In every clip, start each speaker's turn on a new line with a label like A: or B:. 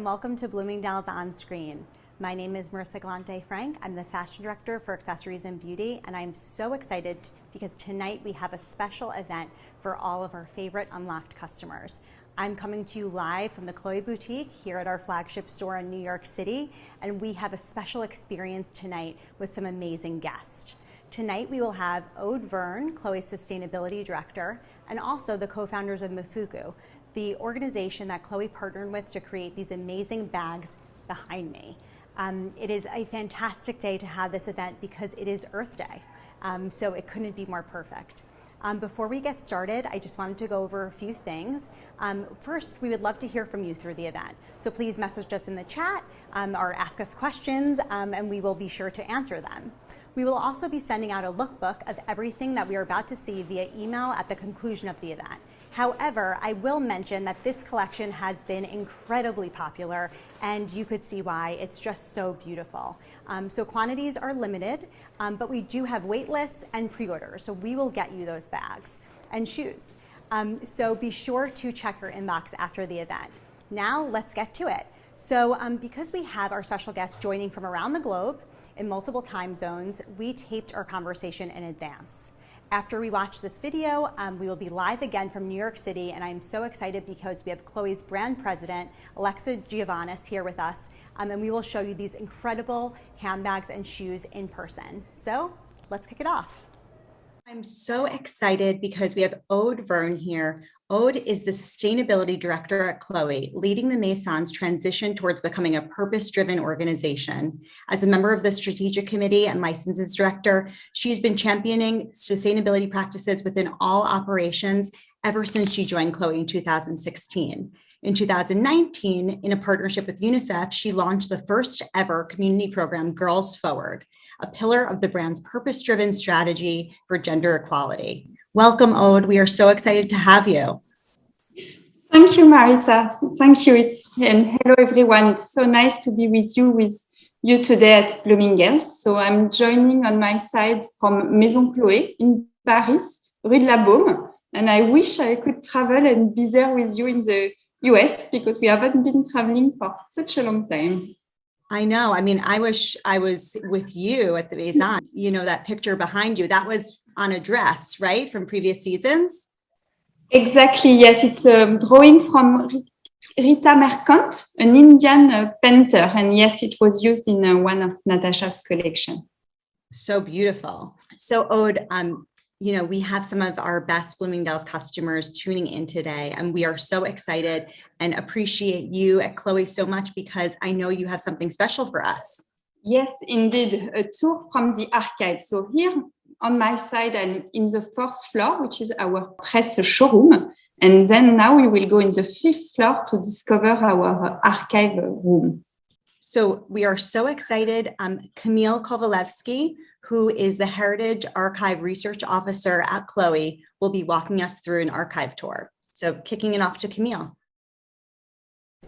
A: and welcome to Bloomingdale's On Screen. My name is Marissa Galante-Frank. I'm the Fashion Director for Accessories and Beauty, and I'm so excited because tonight we have a special event for all of our favorite Unlocked customers. I'm coming to you live from the Chloé Boutique here at our flagship store in New York City, and we have a special experience tonight with some amazing guests. Tonight we will have Aude Vergne, Chloé's Sustainability Director, and also the co-founders of Mifuko, the organization that Chloé partnered with to create these amazing bags behind me. It is a fantastic day to have this event because it is Earth Day, so it couldn't be more perfect. Before we get started, I just wanted to go over a few things. First, we would love to hear from you through the event, so please message us in the chat or ask us questions, and we will be sure to answer them. We will also be sending out a lookbook of everything that we are about to see via email at the conclusion of the event. However, I will mention that this collection has been incredibly popular, and you could see why. It's just so beautiful. So quantities are limited, but we do have wait lists and pre-orders, so we will get you those bags and shoes. So be sure to check your inbox after the event. Now let's get to it. So because we have our special guests joining from around the globe in multiple time zones, we taped our conversation in advance. After we watch this video, we will be live again from New York City, and I'm so excited because we have Chloé's brand president, Alexa Giovannis, here with us, and we will show you these incredible handbags and shoes in person. So let's kick it off. I'm so excited because we have Aude Vergne here. Aude is the Sustainability Director at Chloé, leading the Maison's transition towards becoming a purpose-driven organization. As a member of the Strategic Committee and Licenses Director, she's been championing sustainability practices within all operations ever since she joined Chloé in 2016. In 2019, in a partnership with UNICEF, she launched the first ever community program, Girls Forward, a pillar of the brand's purpose-driven strategy for gender equality. Welcome, Aude. We are so excited to have you.
B: Thank you, Marissa. Thank you. And hello, everyone. It's so nice to be with you today at Bloomingdale's. So I'm joining on my side from Maison Chloé in Paris, Rue de la Baume. And I wish I could travel and be there with you in the US because we haven't been traveling for such a long time.
A: I know. I mean, I wish I was with you at the Maison. You know, that picture behind you, that was on a dress, right? From previous seasons?
B: Exactly. Yes. It's a drawing from Rita Mercant, an Indian painter. And yes, it was used in one of Natasha's collection.
A: So beautiful. So Aude, you know, we have some of our best Bloomingdale's customers tuning in today, and we are so excited and appreciate you at Chloé so much because I know you have something special for us.
B: Yes, indeed, a tour from the archive. So here on my side and in the fourth floor, which is our press showroom, and then now we will go in the fifth floor to discover our archive room.
A: So we are so excited. Camille Kovalevsky, who is the Heritage Archive Research Officer at Chloé, will be walking us through an archive tour. So kicking it off to Camille.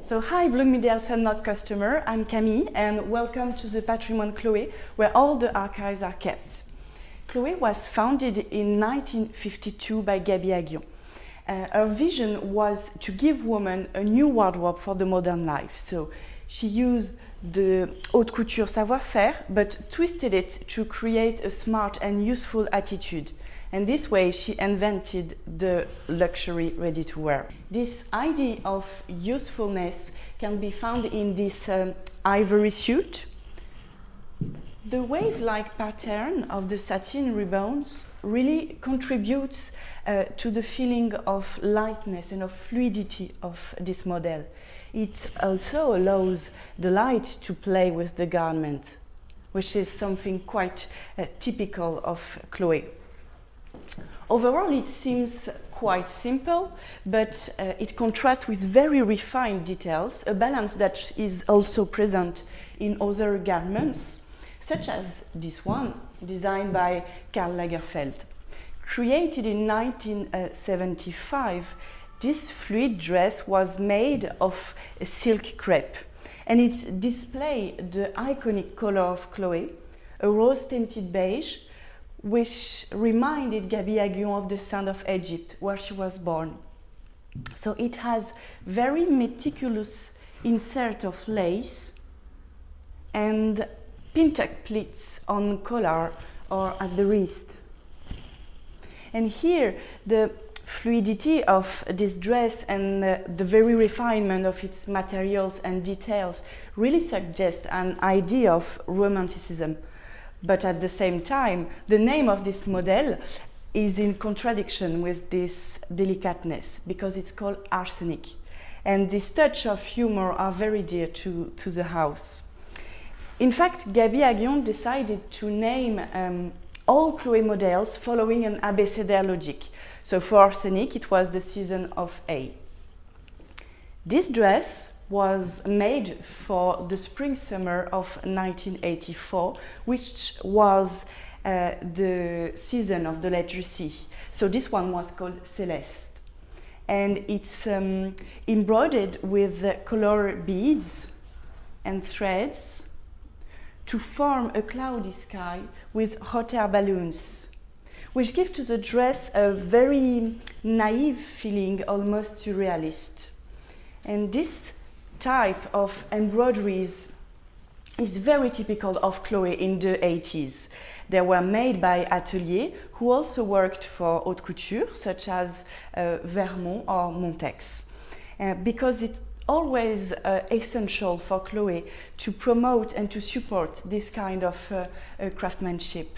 C: So hi Bloomingdale's Unlocked customer, I'm Camille and welcome to the Patrimoine Chloé, where all the archives are kept. Chloé was founded in 1952 by Gaby Aguillon. Her vision was to give women a new wardrobe for the modern life. So she used the haute couture savoir-faire, but twisted it to create a smart and useful attitude. And this way she invented the luxury ready-to-wear. This idea of usefulness can be found in this ivory suit. The wave-like pattern of the satin ribbons really contributes to the feeling of lightness and of fluidity of this model. It also allows the light to play with the garment, which is something quite typical of Chloé. Overall, it seems quite simple, but it contrasts with very refined details, a balance that is also present in other garments, such as this one, designed by Karl Lagerfeld. Created in 1975, this fluid dress was made of a silk crepe, and it displays the iconic color of Chloé, a rose-tinted beige, which reminded Gaby Aguillon of the sand of Egypt, where she was born. So it has very meticulous insert of lace and pintuck pleats on collar or at the wrist. And here, the fluidity of this dress and the very refinement of its materials and details really suggest an idea of romanticism. But at the same time, the name of this model is in contradiction with this delicateness because it's called arsenic. And this touch of humor are very dear to the house. In fact, Gaby Aguillon decided to name all Chloé models following an abécédaire logic. So for arsenic, it was the season of A. This dress was made for the spring-summer of 1984, which was the season of the letter C. So this one was called Celeste. And it's embroidered with color beads and threads to form a cloudy sky with hot air balloons, which give to the dress a very naive feeling, almost surrealist. And this type of embroideries is very typical of Chloé in the 80s. They were made by ateliers who also worked for haute couture, such as Vermont or Montex, because it's always essential for Chloé to promote and to support this kind of craftsmanship.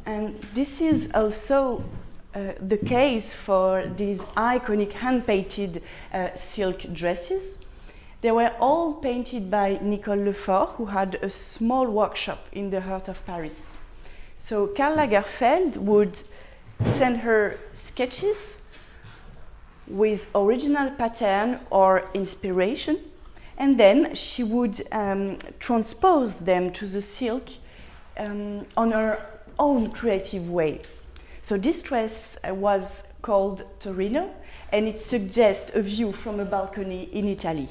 C: And this is also the case for these iconic hand-painted silk dresses. They were all painted by Nicole Lefort, who had a small workshop in the heart of Paris. So Karl Lagerfeld would send her sketches with original pattern or inspiration, and then she would transpose them to the silk on her own creative way. So this dress was called Torino, and it suggests a view from a balcony in Italy.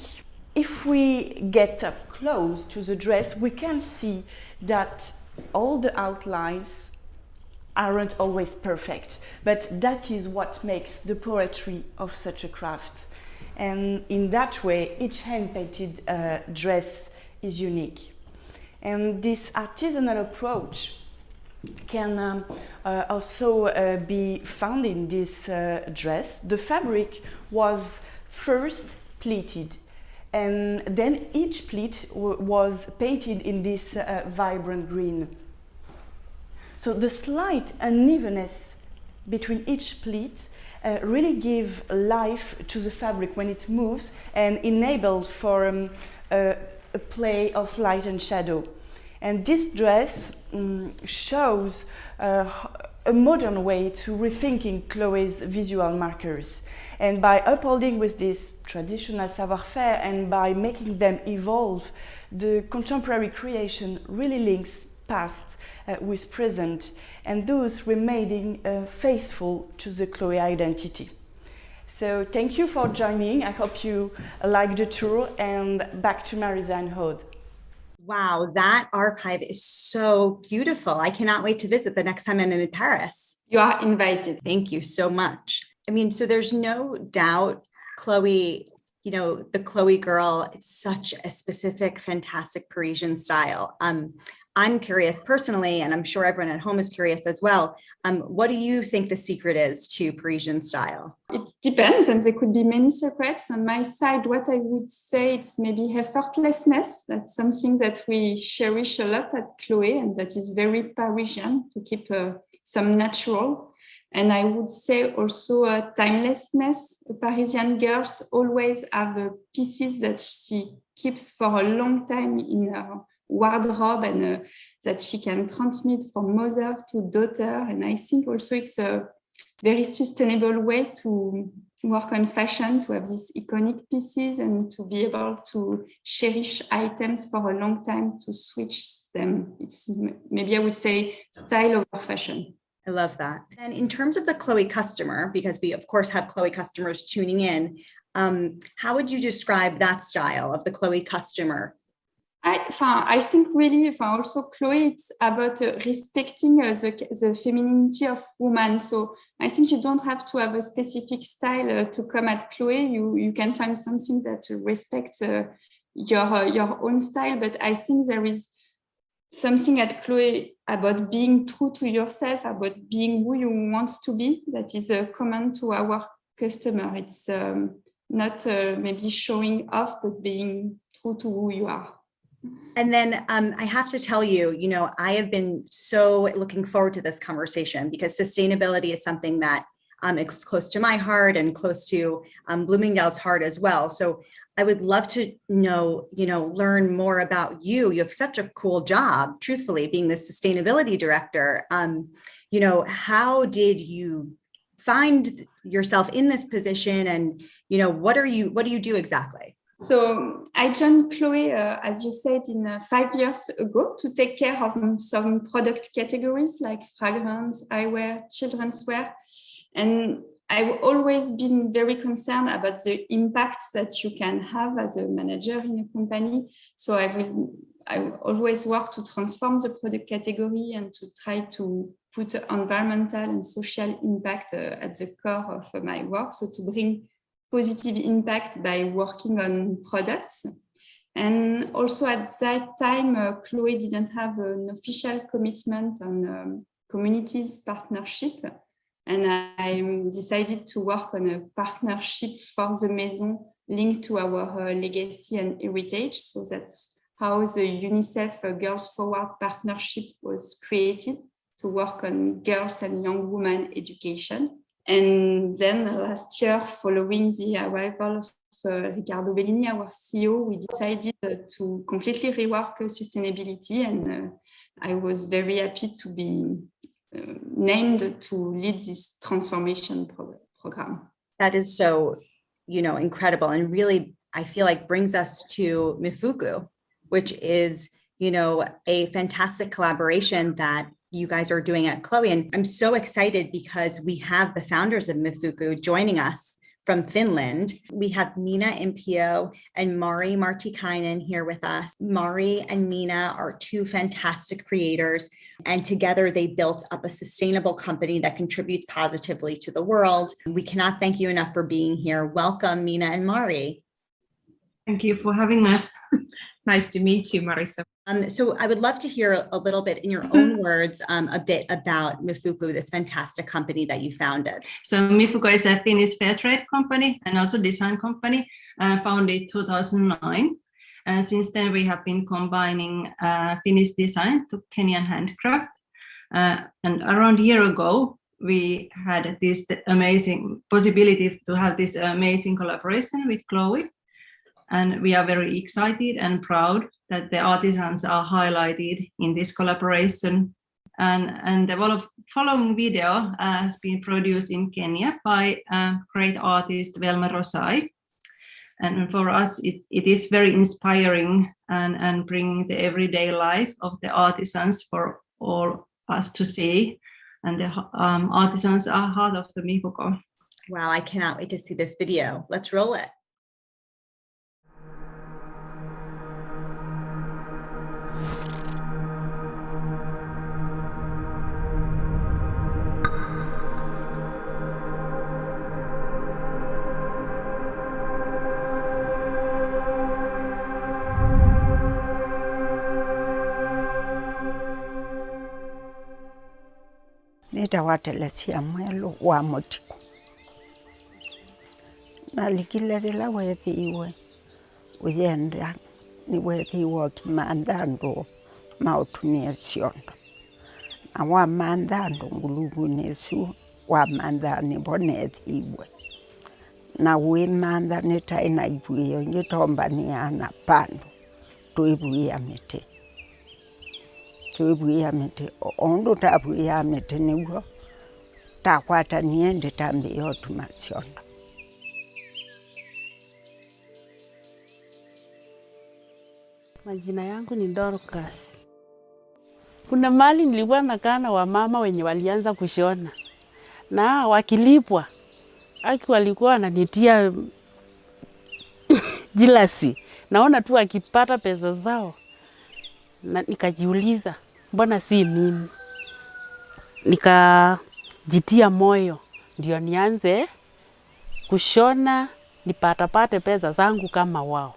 C: If we get up close to the dress, we can see that all the outlines aren't always perfect, but that is what makes the poetry of such a craft. And in that way, each hand-painted dress is unique. And this artisanal approach can also be found in this dress. The fabric was first pleated, and then each pleat was painted in this vibrant green. So the slight unevenness between each pleat really give life to the fabric when it moves and enables for a play of light and shadow. And this dress shows a modern way to rethinking Chloé's visual markers. And by upholding with this traditional savoir-faire and by making them evolve, the contemporary creation really links past with present, and thus remaining faithful to the Chloé identity. So thank you for joining. I hope you liked the tour, and back to Marisa and Aude.
A: Wow, that archive is so beautiful. I cannot wait to visit the next time I'm in Paris.
B: You are invited.
A: Thank you so much. I mean, so there's no doubt Chloé, you know, the Chloé girl, it's such a specific, fantastic Parisian style. I'm curious personally, and I'm sure everyone at home is curious as well. What do you think the secret is to Parisian style?
B: It depends, and there could be many secrets. On my side, what I would say, it's maybe effortlessness. That's something that we cherish a lot at Chloé, and that is very Parisian, to keep some natural. And I would say also timelessness. Parisian girls always have pieces that she keeps for a long time in her wardrobe, and that she can transmit from mother to daughter. And I think also it's a very sustainable way to work on fashion, to have these iconic pieces and to be able to cherish items for a long time, to switch them. It's maybe I would say style over fashion.
A: I love that. And in terms of the Chloé customer, because we of course have Chloé customers tuning in, how would you describe that style of the Chloé customer?
B: I think really, also Chloé, it's about respecting the femininity of women. So I think you don't have to have a specific style to come at Chloé. You can find something that respects your own style. But I think there is something at Chloé about being true to yourself, about being who you want to be. That is common to our customer. It's not maybe showing off, but being true to who you are.
A: And then I have to tell you, I have been so looking forward to this conversation because sustainability is something that is close to my heart and close to Bloomingdale's heart as well. So I would love to know, learn more about you. You have such a cool job, truthfully, being the sustainability director. How did you find yourself in this position, and what do you do exactly?
B: So I joined Chloé, as you said, 5 years ago to take care of some product categories like fragrance, eyewear, children's wear. And I've always been very concerned about the impact that you can have as a manager in a company. So I always work to transform the product category and to try to put environmental and social impact at the core of my work. So to bring positive impact by working on products. And also at that time, Chloé didn't have an official commitment on communities partnership. And I decided to work on a partnership for the Maison linked to our legacy and heritage. So that's how the UNICEF Girls Forward partnership was created, to work on girls and young women education. And then last year, following the arrival of Riccardo Bellini, our CEO, we decided to completely rework sustainability. And I was very happy to be named to lead this transformation program.
A: That is so, incredible. And really, I feel like brings us to Mifuko, which is, a fantastic collaboration that you guys are doing at Chloé. And I'm so excited because we have the founders of Mifuko joining us from Finland. We have Minna Impiö and Mari Martikainen here with us. Mari and Minna are two fantastic creators, and together they built up a sustainable company that contributes positively to the world. We cannot thank you enough for being here. Welcome, Minna and Mari.
D: Thank you for having us. Nice to meet you, Marisa.
A: So I would love to hear a little bit in your own words, a bit about Mifuko, this fantastic company that you founded.
D: So Mifuko is a Finnish fair trade company and also design company, founded 2009. Since then, we have been combining Finnish design to Kenyan handcraft. And around a year ago, we had this amazing possibility to have this amazing collaboration with Chloé. And we are very excited and proud that the artisans are highlighted in this collaboration. And the following video has been produced in Kenya by great artist Lemare Mist. And for us, it is very inspiring and bringing the everyday life of the artisans for all us to see. And the artisans are heart of the Mifuko.
A: Wow, I cannot wait to see this video. Let's roll it.
E: Nita watelesia mwelo wa motiko. Nalikile dila wethi iwe. Uyenda ni wethi iwe kimandando mautumia siondo. Na wa mandando ngulugu nesu wa mandani bonethi iwe. Na we manda nita ina ibuyo ngitomba ni ana pando. Tuibuya mete. Tuibuya mete ondo tabuya mete niwo takwata niende tambe yotu masiondo.
F: Majina yangu ni Dorcas. Kuna mali nilikuwa nakaa na wamama wenye walianza kushona. Na wakilipwa aki walikuwa wananitia jilasi. Naona tu akipata pesa zao na nikajiuliza mbona si mimi, nikajitia moyo ndio nianze kushona nipate pesa zangu kama wao.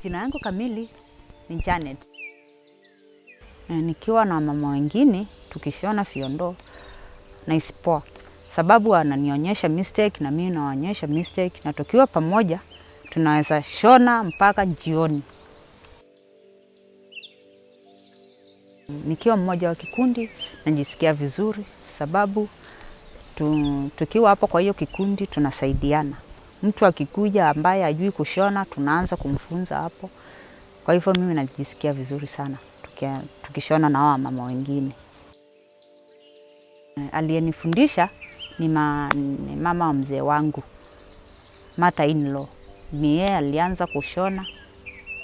G: Jina yangu kamili ni Janet. Nikiwa na mama wengine tukishona fiondo na isipoa, sababu ananionyesha mistake na mimi naonyesha mistake, na tukiwa pamoja tunaweza shona mpaka jioni. Nikiwa mmoja wa kikundi najisikia vizuri, sababu tukiwa hapo kwa hiyo kikundi tunasaidiana. Mtu akikuja ambaye hajui kushona tunaanza kumfunza hapo. Kwa hivyo mimi najisikia vizuri sana tukishona na hao mama wengine. Aliyenifundisha ni mama wa mzee wangu, mother-in-law. Yeye alianza kushona,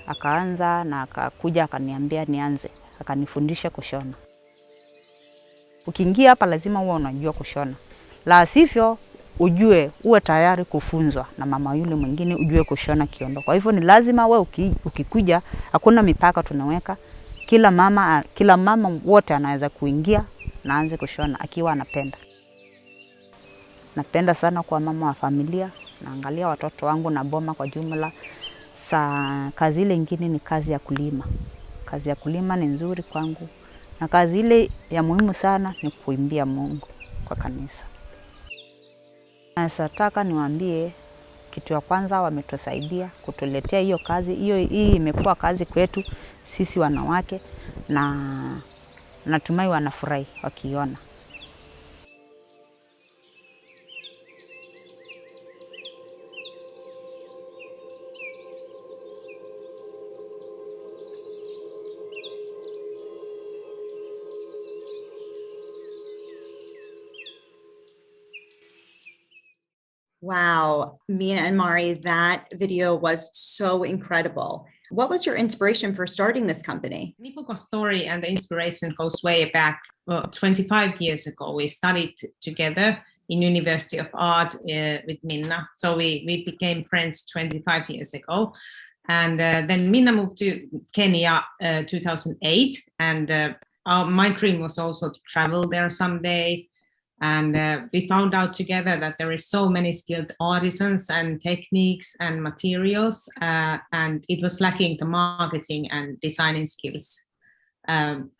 G: akaanza na akakuja akaniambia nianze, akanifundisha kushona. Ukiingia hapa lazima uwe unajua kushona, la sivyo ujue uwe tayari kufunzwa na mama yule mwingine ujue kushona kiondo. Kwa hivyo ni lazima wewe ukikuja, hakuna mipaka tunaweka. Kila mama wote anaweza kuingia na aanze kushona akiwa anapenda. Napenda sana kwa mama wa familia, naangalia watoto wangu na boma kwa jumla. Kazi ile nyingine ni kazi ya kulima. Kazi ya kulima ni nzuri kwangu. Na kazi ile ya muhimu sana ni kuimbia Mungu kwa kanisa. Nataka niwaambie kitu ya kwanza, wametusaidia kutuletea hiyo kazi. Hii imekuwa kazi kwetu sisi wanawake, na natumai wanafurahi wakiona.
A: Wow, Minna and Mari, that video was so incredible. What was your inspiration for starting this company?
H: Mifuko's story and the inspiration goes way back. 25 years ago, we studied together in University of Art with Minna. So we became friends 25 years ago. And then Minna moved to Kenya 2008. And my dream was also to travel there someday. And we found out together that there is so many skilled artisans and techniques and materials, and it was lacking the marketing and designing skills,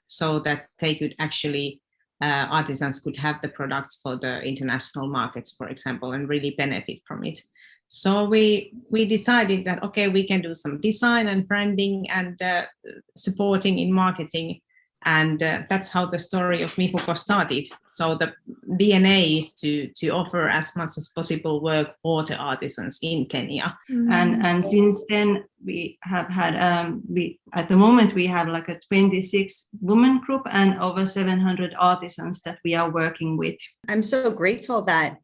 H: so that they could actually, artisans could have the products for the international markets, for example, and really benefit from it. So we decided that, okay, we can do some design and branding and supporting in marketing. And that's how the story of Mifuko started. So the DNA is to offer as much as possible work for the artisans in Kenya.
D: And since then we have had at the moment we have like a 26 women group and over 700 artisans that we are working with.
A: I'm so grateful that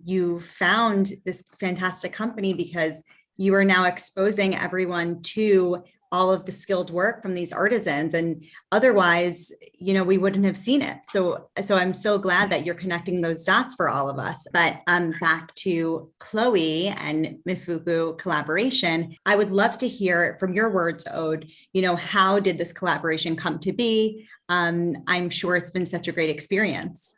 A: you found this fantastic company, because you are now exposing everyone to all of the skilled work from these artisans, and otherwise, we wouldn't have seen it. So I'm so glad that you're connecting those dots for all of us. But back to Chloé and Mifuko collaboration, I would love to hear from your words, Aude, how did this collaboration come to be? I'm sure it's been such a great experience.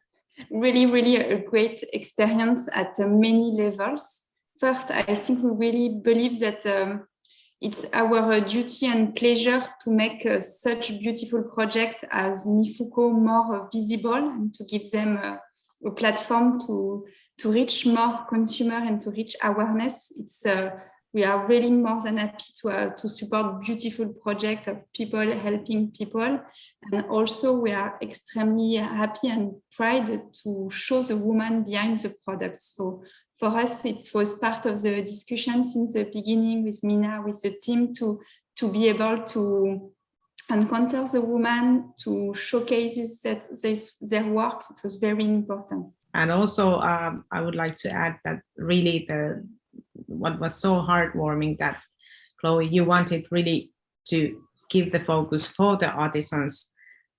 B: Really, really a great experience at many levels. First, I think we really believe that it's our duty and pleasure to make such beautiful projects as Mifuko more visible and to give them a platform to reach more consumers and to reach awareness. We are really more than happy to support beautiful projects of people helping people. And also we are extremely happy and proud to show the woman behind the products. So for us, it was part of the discussion since the beginning with Minna, with the team, to be able to encounter the woman, to showcase their work. It was very important.
H: And also, I would like to add that really what was so heartwarming that Chloe, you wanted really to give the focus for the artisans,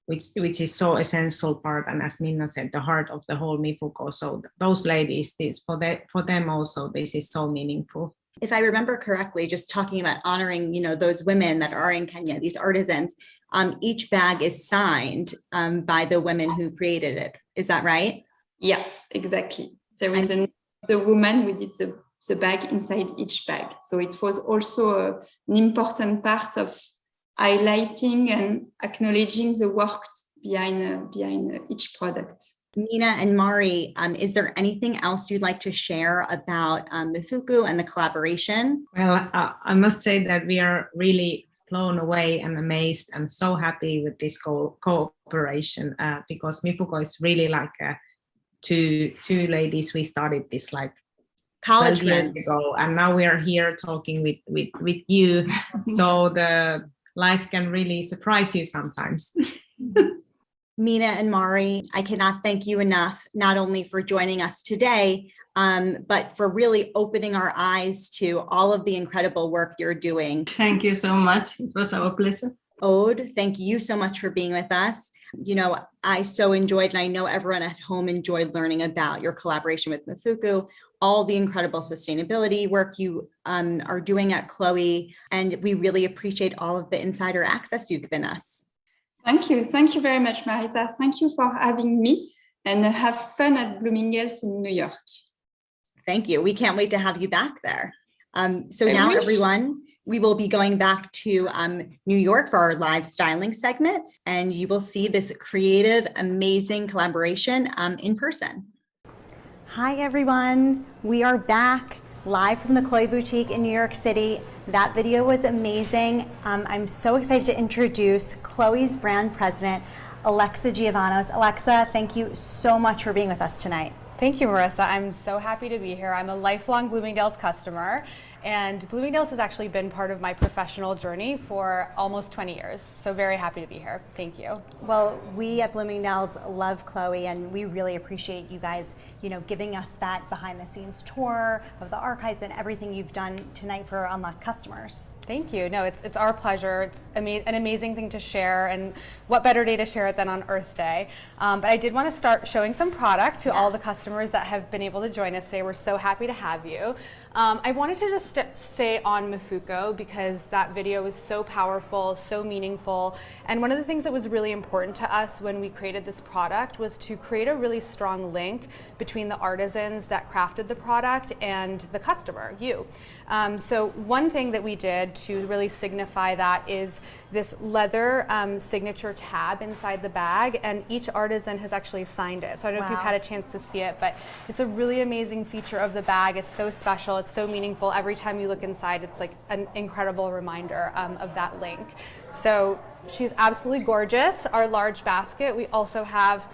H: which is so essential part, and as Minna said, the heart of the whole Mifuko. So those ladies, this for them also, this is so meaningful.
A: If I remember correctly, just talking about honoring, those women that are in Kenya, these artisans, each bag is signed by the women who created it. Is that right?
B: Yes, exactly. There is the woman who did the bag inside each bag. So it was also an important part of highlighting and acknowledging the work behind each product.
A: Minna and Mari, is there anything else you'd like to share about Mifuko and the collaboration?
H: Well, I must say that we are really blown away and amazed and so happy with this cooperation because Mifuko is really like two ladies. We started this like
A: college
H: years ago, and now we are here talking with you. So the life can really surprise you sometimes.
A: Minna and Mari, I cannot thank you enough, not only for joining us today, but for really opening our eyes to all of the incredible work you're doing.
D: Thank you so much. It was our pleasure.
A: Aude, thank you so much for being with us. I so enjoyed, and I know everyone at home enjoyed learning about your collaboration with Mifuko, all the incredible sustainability work you are doing at Chloé, and we really appreciate all of the insider access you've given us.
B: Thank you. Thank you very much, Marisa. Thank you for having me, and have fun at Bloomingdale's in New York.
A: Thank you. We can't wait to have you back there. Now, everyone, we will be going back to New York for our live styling segment, and you will see this creative, amazing collaboration in person. Hi, everyone. We are back live from the Chloé Boutique in New York City. That video was amazing. I'm so excited to introduce Chloé's brand president, Alexa Giovannos. Alexa, thank you so much for being with us tonight.
I: Thank you, Marissa. I'm so happy to be here. I'm a lifelong Bloomingdale's customer, and Bloomingdale's has actually been part of my professional journey for almost 20 years. So very happy to be here. Thank you.
A: Well, we at Bloomingdale's love Chloé, and we really appreciate you guys, giving us that behind the scenes tour of the archives and everything you've done tonight for our Unlocked customers.
I: Thank you. No, it's our pleasure. It's an amazing thing to share, and what better day to share it than on Earth Day. But I did want to start showing some product to all the customers that have been able to join us today. We're so happy to have you. I wanted to just stay on Mifuko because that video was so powerful, so meaningful. And one of the things that was really important to us when we created this product was to create a really strong link between the artisans that crafted the product and the customer, you. So one thing that we did to really signify that is this leather signature tab inside the bag, and each artisan has actually signed it. So I don't know if you've had a chance to see it, but it's a really amazing feature of the bag. It's so special, it's so meaningful. Every time you look inside, it's like an incredible reminder of that link. So she's absolutely gorgeous. Our large basket, we also have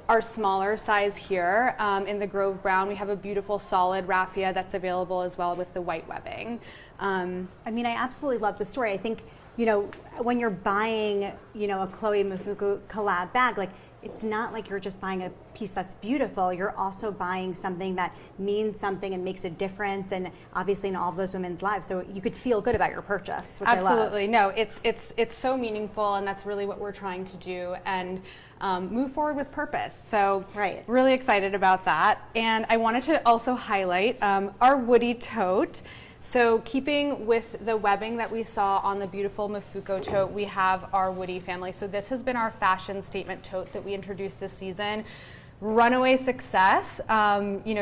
I: our smaller size here in the Grove Brown. We have a beautiful solid raffia that's available as well with the white webbing.
A: I absolutely love the story. I think, when you're buying, a Chloé Mifuko collab bag, it's not like you're just buying a piece that's beautiful. You're also buying something that means something and makes a difference, and obviously in all of those women's lives. So you could feel good about your purchase, which
I: Absolutely.
A: I love.
I: No, it's so meaningful, and that's really what we're trying to do, and move forward with purpose. So really excited about that. And I wanted to also highlight our Woody tote. So keeping with the webbing that we saw on the beautiful Mifuko tote, we have our Woody family. So this has been our fashion statement tote that we introduced this season. Runaway success.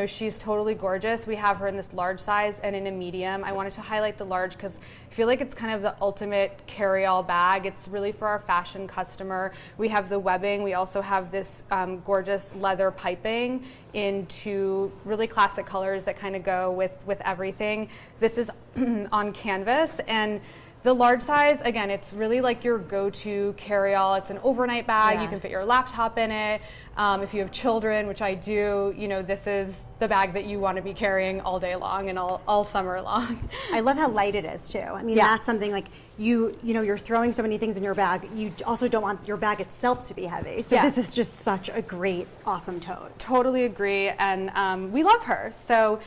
I: She's totally gorgeous. We have her in this large size and in a medium. I wanted to highlight the large because I feel like it's kind of the ultimate carry-all bag. It's really for our fashion customer. We have the webbing. We also have this gorgeous leather piping into really classic colors that kind of go with everything. This is on canvas, and The large size, again, it's really like your go-to carry-all. It's an overnight bag. You can fit your laptop in it. If you have children, which I do, you know, this is the bag that you want to be carrying all day long and all summer long.
A: I love how light it is too. I mean, that's something like you know, you're throwing so many things in your bag. You also don't want your bag itself to be heavy. So this is just such a great, awesome tote.
I: Totally agree, and we love her. So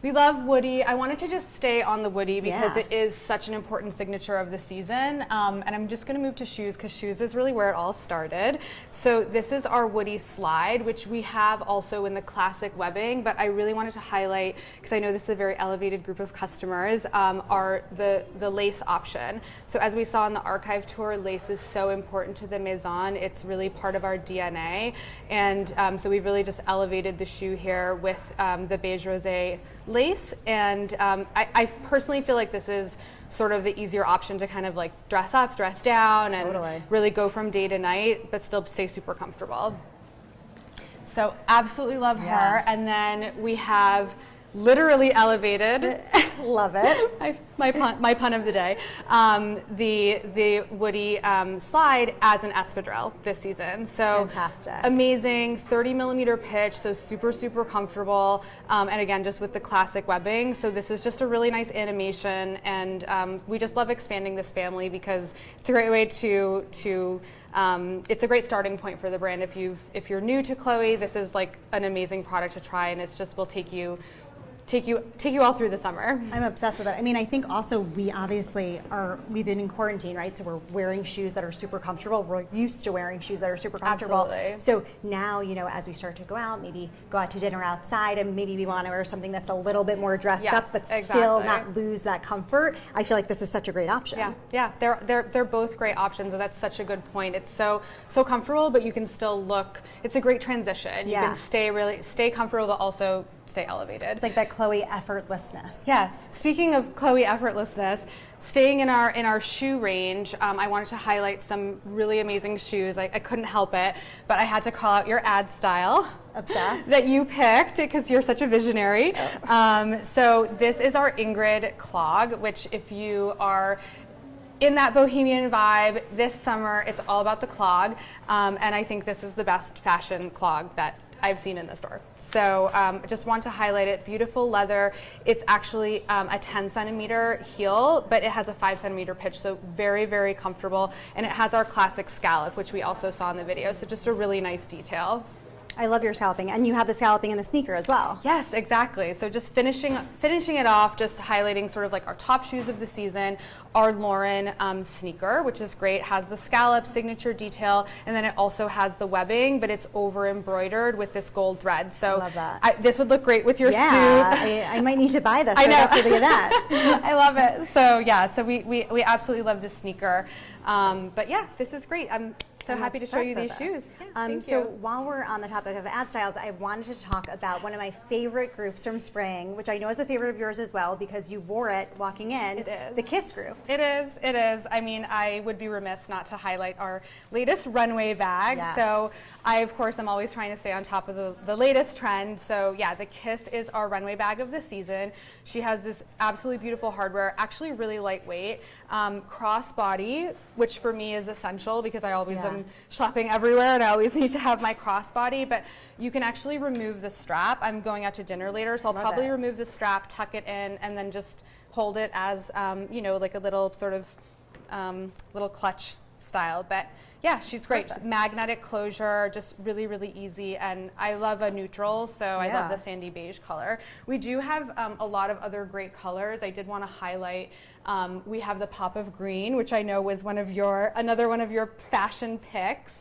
I: we love Woody. I wanted to just stay on the Woody because it is such an important signature of the season. And I'm just gonna move to shoes because shoes is really where it all started. So this is our Woody slide, which we have also in the classic webbing, but I really wanted to highlight, because I know this is a very elevated group of customers, are the lace option. So as we saw in the archive tour, lace is so important to the Maison. It's really part of our DNA. And so we've really just elevated the shoe here with the beige rosé lace, and I personally feel like this is sort of the easier option to kind of like dress up, dress down, and really go from day to night, but still stay super comfortable. So absolutely love her. And then we have literally elevated.
A: Love it.
I: my pun of the day. The Woody slide as an espadrille this season. So
A: fantastic.
I: Amazing, 30mm pitch, so super, super comfortable. And again, just with the classic webbing. So this is just a really nice animation, and we just love expanding this family because it's a great way to it's a great starting point for the brand. If you're new to Chloé, this is like an amazing product to try, and it's just will take you all through the summer.
A: I'm obsessed with it. I mean, I think also we've been in quarantine, right? So we're wearing shoes that are super comfortable. We're used to wearing shoes that are super comfortable.
I: Absolutely.
A: So now, you know, as we start to go out, maybe go out to dinner outside, and maybe we want to wear something that's a little bit more dressed up, but still not lose that comfort. I feel like this is such a great option.
I: Yeah, they're both great options, and that's such a good point. It's so comfortable, but you can still look. It's a great transition. You can stay comfortable, but also stay elevated.
A: It's like that Chloé effortlessness.
I: Yes. Speaking of Chloé effortlessness, staying in our shoe range, I wanted to highlight some really amazing shoes. I couldn't help it, but I had to call out your ad style.
A: Obsessed.
I: That you picked because you're such a visionary. So this is our Ingrid Clog, which if you are in that bohemian vibe this summer, it's all about the clog. And I think this is the best fashion clog that I've seen in the store. So just want to highlight it. Beautiful leather. It's actually a 10cm heel, but it has a 5cm pitch, so very, very comfortable. And it has our classic scallop, which we also saw in the video. So just a really nice detail.
A: I love your scalloping, and you have the scalloping in the sneaker as well.
I: Yes, exactly. So just finishing it off, just highlighting sort of like our top shoes of the season, our Lauren sneaker, which is great, has the scallop signature detail, and then it also has the webbing, but it's over embroidered with this gold thread. So
A: I love that.
I: This would look great with your suit.
A: I might need to buy this right after the event.
I: I love it. So yeah, so we absolutely love this sneaker. But yeah, this is great. I'm happy to show you these shoes. Yeah,
A: so while we're on the topic of ad styles, I wanted to talk about one of my favorite groups from spring, which I know is a favorite of yours as well because you wore it walking in.
I: It is.
A: The Kiss group.
I: It is. I mean, I would be remiss not to highlight our latest runway bag.
A: Yes.
I: So I, of course, am always trying to stay on top of the latest trend. So yeah, the Kiss is our runway bag of the season. She has this absolutely beautiful hardware, actually really lightweight, crossbody, which for me is essential because I always am shopping everywhere and I always need to have my crossbody, but you can actually remove the strap. I'm going out to dinner later, so I'll probably remove the strap, tuck it in, and then just hold it as, you know, like a little sort of little clutch style. But yeah, she's great. Just magnetic closure, just really, really easy. And I love a neutral, so I love the sandy beige color. We do have a lot of other great colors. I did want to highlight, we have the pop of green, which I know was another one of your fashion picks.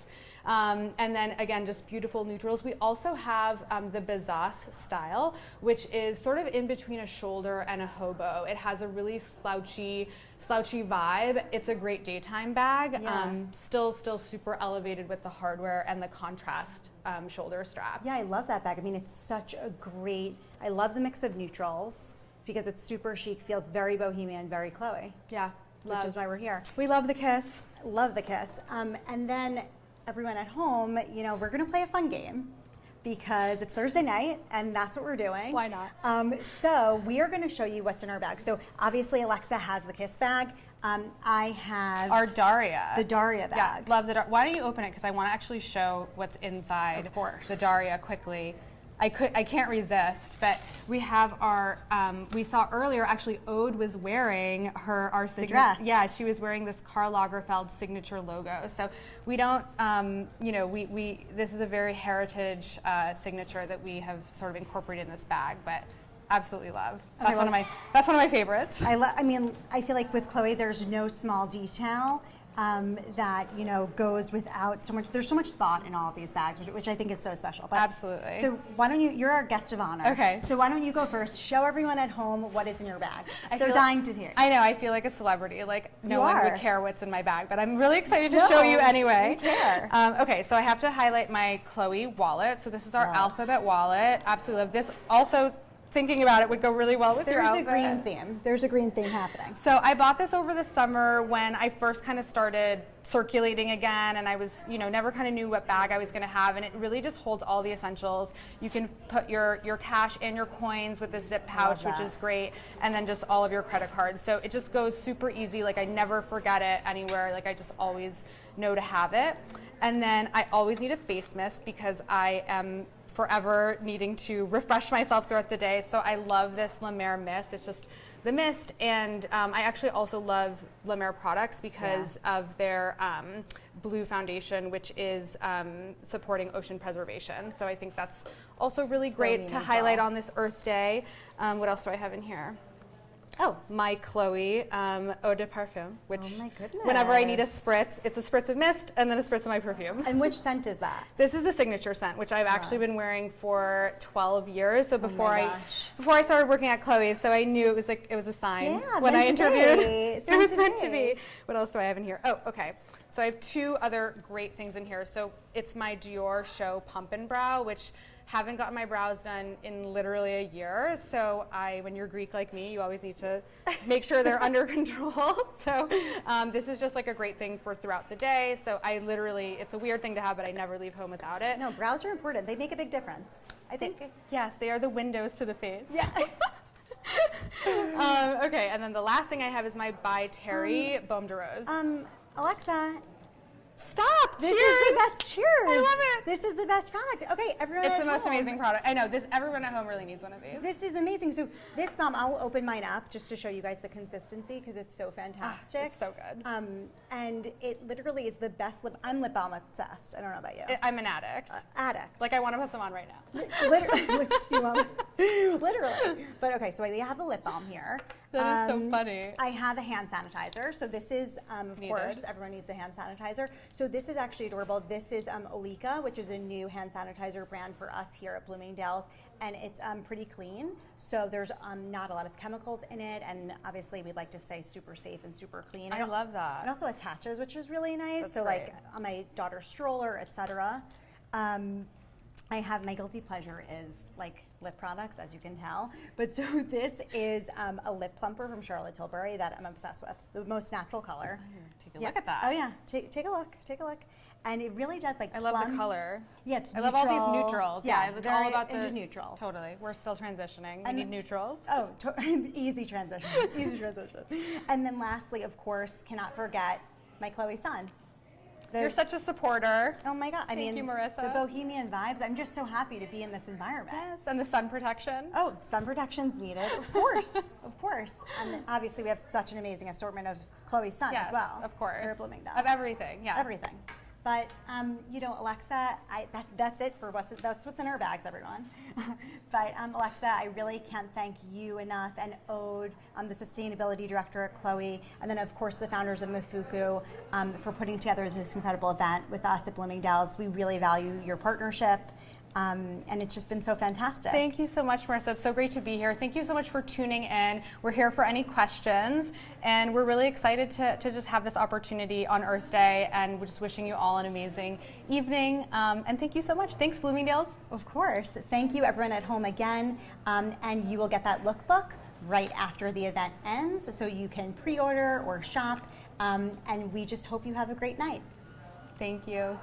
I: And then again, just beautiful neutrals. We also have the Besace style, which is sort of in between a shoulder and a hobo. It has a really slouchy vibe. It's a great daytime bag. Still super elevated with the hardware and the contrast shoulder strap.
A: Yeah, I love that bag. I mean, it's such a great, I love the mix of neutrals because it's super chic, feels very bohemian, very Chloé.
I: Yeah,
A: which is why we're here.
I: We love the Kiss.
A: Love the Kiss. And then everyone at home, you know, we're going to play a fun game because it's Thursday night and that's what we're doing.
I: Why not?
A: So we are going to show you what's in our bag. So obviously Alexa has the Kiss bag. I have
I: Our Daria.
A: the Daria bag.
I: Yeah, love the Daria. Why don't you open it? Because I want to actually show what's inside
A: Of course.
I: the Daria quickly. I can't resist, but we have our, we saw earlier actually Aude was wearing our
A: dress.
I: Yeah, she was wearing this Karl Lagerfeld signature logo. So we don't, you know, this is a very heritage signature that we have sort of incorporated in this bag, but absolutely love. That's one of my favorites.
A: I mean, I feel like with Chloe, there's no small detail that, you know, goes without so much. There's so much thought in all of these bags, which I think is so special. But,
I: Absolutely.
A: So why don't you're our guest of honor.
I: Okay.
A: So why don't you go first? Show everyone at home what is in your bag. They're
I: feel-
A: dying to hear.
I: I know, I feel like a celebrity. Like no
A: You
I: one
A: are.
I: would care what's in my bag, but I'm really excited to
A: No,
I: show you anyway.
A: we care.
I: Okay, so I have to highlight my Chloe wallet. So this is our alphabet wallet. Absolutely love this. Also, thinking about it would go really well with your
A: There's a
I: outfit.
A: green theme. There's a green theme happening.
I: So I bought this over the summer when I first kind of started circulating again, and I was, you know, never kind of knew what bag I was going to have, and it really just holds all the essentials. You can put your cash and your coins with this zip pouch, which is great, and then just all of your credit cards. So it just goes super easy. Like I never forget it anywhere. Like I just always know to have it. And then I always need a face mist because I am forever needing to refresh myself throughout the day. So I love this Lemare Mist. It's just the mist, and I actually also love Lemare products because of their blue foundation, which is supporting ocean preservation. So I think that's also really great to highlight on this Earth Day. What else do I have in here? Oh, my Chloe eau de parfum, which
A: my goodness.
I: whenever I need a spritz, it's a spritz of mist and then a spritz of my perfume.
A: And which scent is that?
I: This is the signature scent, which I've actually been wearing for 12 years. So before I started working at Chloe's, so I knew it was a sign when I interviewed.
A: It
I: was meant to be. What else do I have in here? Oh, okay. So I have two other great things in here. So it's my Dior Show Pump and Brow, which haven't gotten my brows done in literally a year. So when you're Greek like me, you always need to make sure they're under control. So this is just like a great thing for throughout the day. So I literally, it's a weird thing to have, but I never leave home without it.
A: No, brows are important. They make a big difference. I think.
I: Yes, they are the windows to the face.
A: Yeah.
I: Okay, and then the last thing I have is my By Terry Baume de Rose.
A: Alexa.
I: Stop!
A: This
I: Cheers!
A: is the best. Cheers!
I: I love it.
A: This is the best product. Okay, everyone.
I: It's
A: at
I: the most
A: home.
I: amazing product. I know this. Everyone at home really needs one of these.
A: This is amazing. So this balm, I'll open mine up just to show you guys the consistency because it's so fantastic.
I: It's so good.
A: And it literally is the best lip. I'm lip balm obsessed. I don't know about you.
I: I'm an addict.
A: Addict.
I: Like I want to put some on right now.
A: Literally. Literally. But okay, so we have the lip balm here.
I: That is so funny.
A: I have a hand sanitizer. So this is, of course, everyone needs a hand sanitizer. So this is actually adorable. This is Olika, which is a new hand sanitizer brand for us here at Bloomingdale's, and it's pretty clean. So there's not a lot of chemicals in it, and obviously we'd like to say super safe and super clean.
I: I love that.
A: It also attaches, which is really nice.
I: That's
A: so
I: great.
A: like on my daughter's stroller, etc. I have my guilty pleasure is like lip products, as you can tell. But so this is a lip plumper from Charlotte Tilbury that I'm obsessed with. The most natural color.
I: Take a look at that.
A: Oh yeah, take a look. Take a look. And it really does like.
I: I love the color.
A: Yeah, it's
I: I love all these neutrals.
A: Yeah,
I: it's
A: very
I: all about the
A: into neutrals.
I: Totally. We're still transitioning. We
A: And
I: need neutrals.
A: Oh, easy transition. Easy transition. And then lastly, of course, cannot forget my Chloe son.
I: You're such a supporter.
A: Oh my God! I mean,
I: you, Marissa.
A: The bohemian vibes. I'm just so happy to be in this environment.
I: Yes, and the sun protection.
A: Oh, sun protection's needed, of course, of course. And obviously, we have such an amazing assortment of Chloe's sun as well.
I: Of course.
A: Here at Bloomingdale's.
I: Of everything, yeah.
A: Everything. But you know, Alexa, that's it for that's what's in our bags, everyone. But Alexa, I really can't thank you enough, and Aude, the sustainability director at Chloe, and then of course the founders of Mifuko, for putting together this incredible event with us at Bloomingdale's. We really value your partnership. And it's just been so fantastic.
I: Thank you so much, Marissa. It's so great to be here. Thank you so much for tuning in. We're here for any questions, and we're really excited to just have this opportunity on Earth Day, and we're just wishing you all an amazing evening. And thank you so much. Thanks, Bloomingdale's.
A: Of course. Thank you, everyone at home again. And you will get that lookbook right after the event ends, so you can pre-order or shop. And we just hope you have a great night.
I: Thank you.